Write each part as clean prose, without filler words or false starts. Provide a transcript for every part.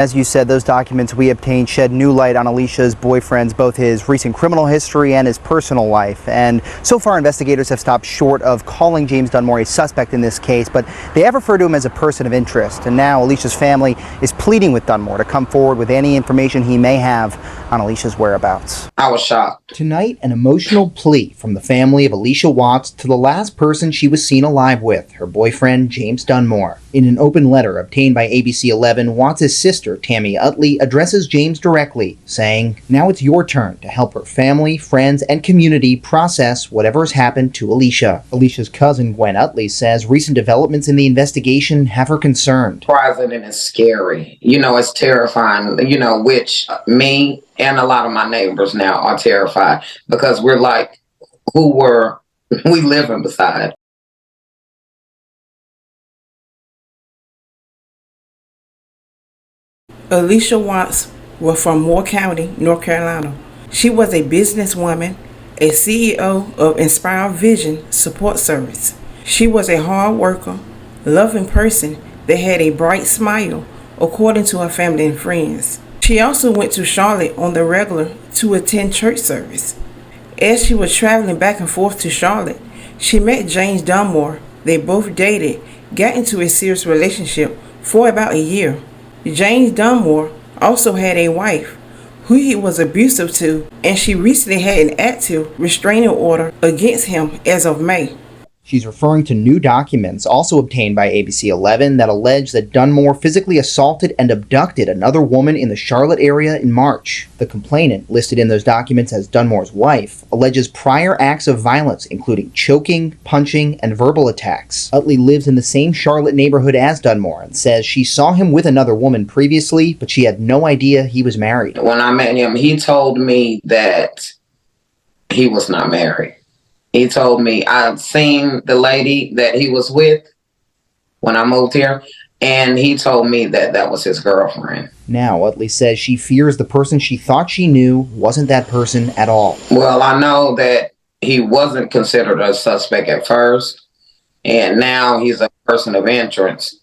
As you said, those documents we obtained shed new light on Allisha's boyfriend's both his recent criminal history and his personal life. And so far, investigators have stopped short of calling James Dunmore a suspect in this case, but they have referred to him as a person of interest. And now Allisha's family is pleading with Dunmore to come forward with any information he may have on Allisha's whereabouts. I was shocked. Tonight, an emotional plea from the family of Allisha Watts to the last person she was seen alive with, her boyfriend, James Dunmore. In an open letter obtained by ABC 11, Watts' sister, Tammy Utley, addresses James directly, saying, "Now it's your turn to help her family, friends, and community process whatever has happened to Allisha." Allisha's cousin, Gwen Utley, says recent developments in the investigation have her concerned. Surprising and it's scary. It's terrifying, which me and a lot of my neighbors now are terrified because we're like, who were we living beside? Allisha Watts was from Moore County, North Carolina. She was a businesswoman, a CEO of Inspire Vision Support Service. She was a hard worker, loving person that had a bright smile, according to her family and friends. She also went to Charlotte on the regular to attend church service. As she was traveling back and forth to Charlotte, she met James Dunmore. They both dated, got into a serious relationship for about a year. James Dunmore also had a wife who he was abusive to, and she recently had an active restraining order against him as of May. She's referring to new documents also obtained by ABC 11 that allege that Dunmore physically assaulted and abducted another woman in the Charlotte area in March. The complainant, listed in those documents as Dunmore's wife, alleges prior acts of violence, including choking, punching, and verbal attacks. Utley lives in the same Charlotte neighborhood as Dunmore and says she saw him with another woman previously, but she had no idea he was married. When I met him, he told me that he was not married. He told me I'd seen the lady that he was with when I moved here, and he told me that that was his girlfriend. Now, Utley says she fears the person she thought she knew wasn't that person at all. Well, I know that he wasn't considered a suspect at first, and now he's a person of interest,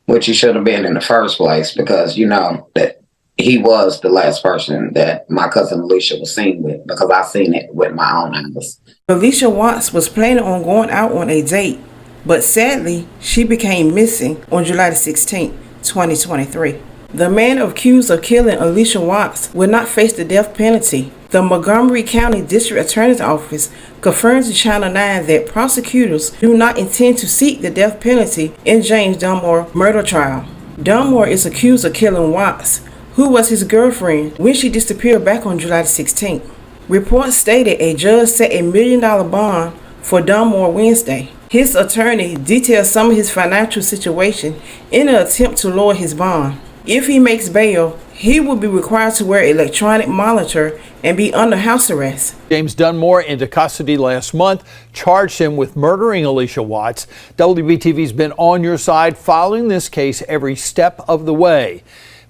which he should have been in the first place because, that he was the last person that my cousin Allisha was seen with because I seen it with my own eyes. Allisha Watts was planning on going out on a date, but sadly, she became missing on July 16, 2023. The man accused of killing Allisha Watts will not face the death penalty. The Montgomery County District Attorney's Office confirms to Channel 9 that prosecutors do not intend to seek the death penalty in James Dunmore murder trial. Dunmore is accused of killing Watts, who was his girlfriend when she disappeared back on July 16th. Reports stated a judge set $1 million bond for Dunmore Wednesday. His attorney detailed some of his financial situation in an attempt to lower his bond. If he makes bail, he will be required to wear an electronic monitor and be under house arrest. James Dunmore into custody last month, charged him with murdering Allisha Watts. WBTV's been on your side following this case every step of the way.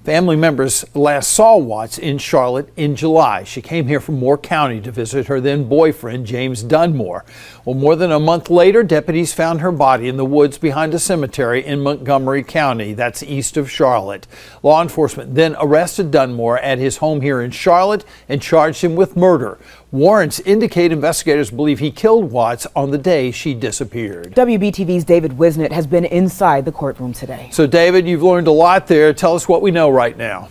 Family members last saw Watts in Charlotte in July. She came here from Moore County to visit her then boyfriend, James Dunmore. Well, more than a month later, deputies found her body in the woods behind a cemetery in Montgomery County. That's east of Charlotte. Law enforcement then arrested Dunmore at his home here in Charlotte and charged him with murder. Warrants indicate investigators believe he killed Watts on the day she disappeared. WBTV's David Wisnett has been inside the courtroom today. So, David, you've learned a lot there. Tell us what we know right now.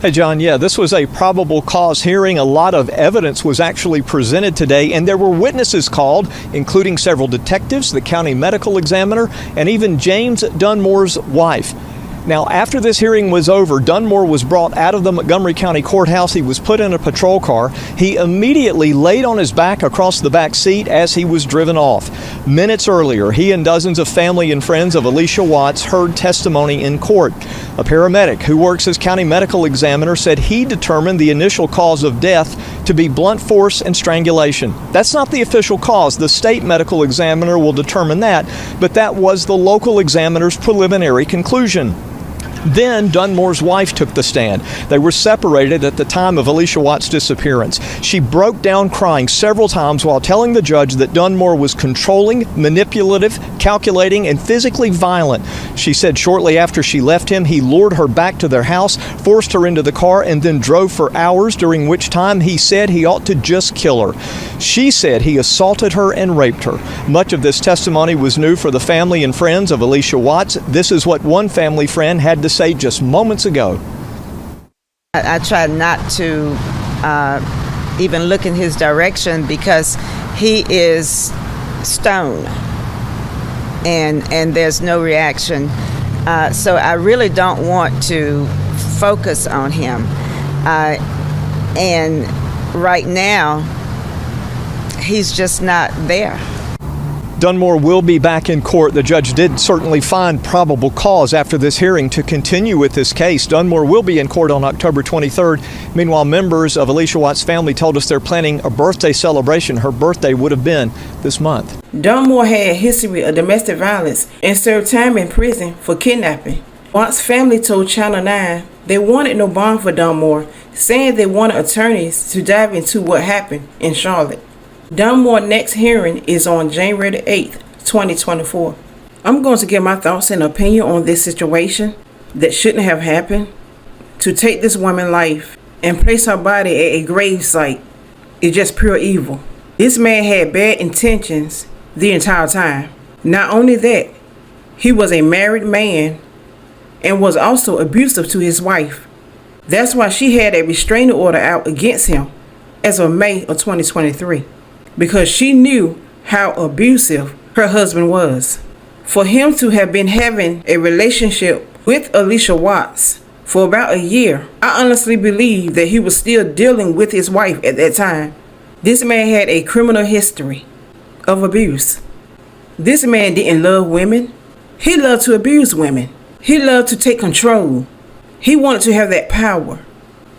Hey, John, this was a probable cause hearing. A lot of evidence was actually presented today, and there were witnesses called, including several detectives, the county medical examiner, and even James Dunmore's wife. Now, after this hearing was over, Dunmore was brought out of the Montgomery County Courthouse. He was put in a patrol car. He immediately laid on his back across the back seat as he was driven off. Minutes earlier, he and dozens of family and friends of Allisha Watts heard testimony in court. A paramedic who works as county medical examiner said he determined the initial cause of death to be blunt force and strangulation. That's not the official cause. The state medical examiner will determine that, but that was the local examiner's preliminary conclusion. Then Dunmore's wife took the stand. They were separated at the time of Allisha Watts' disappearance. She broke down crying several times while telling the judge that Dunmore was controlling, manipulative, calculating, and physically violent. She said shortly after she left him, he lured her back to their house, forced her into the car, and then drove for hours, during which time he said he ought to just kill her. She said he assaulted her and raped her. Much of this testimony was new for the family and friends of Allisha Watts. This is what one family friend had to say just moments ago. I tried not to even look in his direction because he is stone and there's no reaction. So I really don't want to focus on him. And right now, he's just not there. Dunmore will be back in court. The judge did certainly find probable cause after this hearing to continue with this case. Dunmore will be in court on October 23rd. Meanwhile, members of Allisha Watts' family told us they're planning a birthday celebration. Her birthday would have been this month. Dunmore had a history of domestic violence and served time in prison for kidnapping. Watts' family told Channel 9 they wanted no bond for Dunmore, saying they wanted attorneys to dive into what happened in Charlotte. Dunmore's next hearing is on January 8th, 2024. I'm going to give my thoughts and opinion on this situation that shouldn't have happened. To take this woman's life and place her body at a grave site is just pure evil. This man had bad intentions the entire time. Not only that, he was a married man and was also abusive to his wife. That's why she had a restraining order out against him as of May of 2023. Because she knew how abusive her husband was. For him to have been having a relationship with Allisha Watts for about a year, I honestly believe that he was still dealing with his wife at that time. This man had a criminal history of abuse. This man didn't love women. He loved to abuse women. He loved to take control. He wanted to have that power.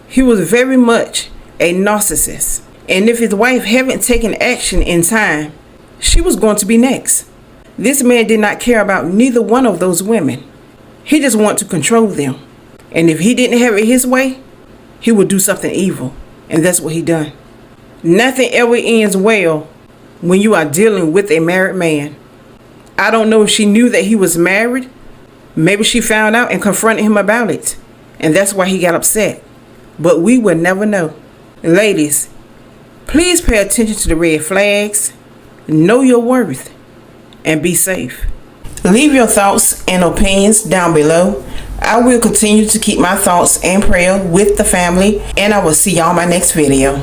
He was very much a narcissist. And if his wife hadn't taken action in time, she was going to be next. This man did not care about neither one of those women. He just wanted to control them. And if he didn't have it his way, he would do something evil. And that's what he done. Nothing ever ends well when you are dealing with a married man. I don't know if she knew that he was married. Maybe she found out and confronted him about it. And that's why he got upset. But we will never know. Ladies, please pay attention to the red flags, know your worth, and be safe. Leave your thoughts and opinions down below. I will continue to keep my thoughts and prayer with the family, and I will see y'all in my next video.